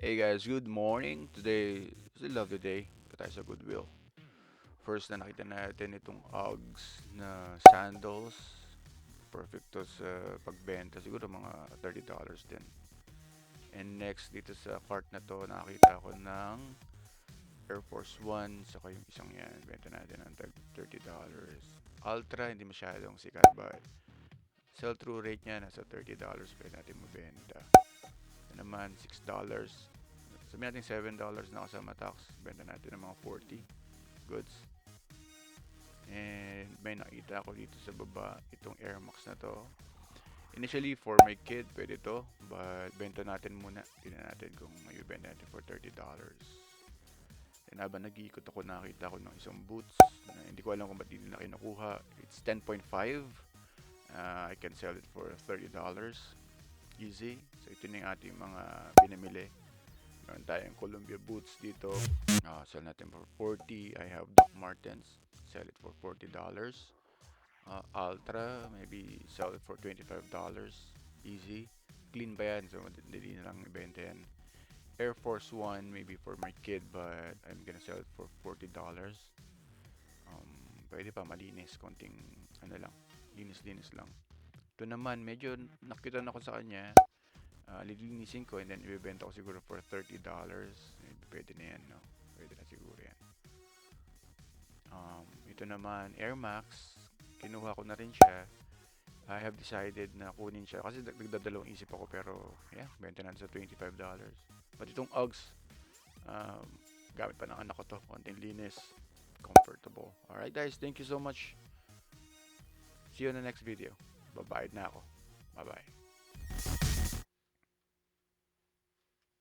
Hey guys, good morning. Today is a lovely day. Ito tayo sa Goodwill. First na nakita natin itong Uggs na sandals. Perfect to sa pagbenta. Siguro mga $30 din. And next dito sa cart na to, nakita ko ng Air Force One. Saka yung isang yan. Benta natin ng tag $30. Ultra, hindi masyadong sikat but sell-through rate niya nasa $30 pwede natin mabenta. Ito naman $6. Sabihin natin $7 na kasama tax. Benta natin ng mga 40 goods. And may nakita ako dito sa baba, itong Air Max na to. Initially, for my kid, pwede to. But benta natin muna. Tingnan natin kung may benta natin for $30. And habang nag-iikot ako, nakita ko ng isang boots na hindi ko alam kung ba't hindi na kinukuha. It's 10.5. I can sell it for $30. Easy. So ito na yung ating mga pinamili. Meron tayong Columbia boots dito. Sell natin for 40. I have Doc Martens. Sell it for $40. Ultra, maybe sell it for $25. Easy. Clean pa yan, so madali na lang ibenta yan. Air Force One, maybe for my kid, but I'm gonna sell it for $40. Pwede pa malinis, konting ano lang, linis-linis lang. Ito naman, medyo nakita na ako sa kanya. Lilinisin ko and then ibebenta ko siguro for $30. Maybe pwede na yan, no? Pwede na siguro yan. Ito naman, Air Max. Kinuha ko na rin siya. I have decided na kunin siya kasi nagdadalawang isip ako pero yeah, benta na sa $25. But itong Uggs, um, gamit pa ng anak ko to. Konting linis, comfortable. Alright guys, thank you so much. See you in the next video. Babayad na ako. Bye-bye.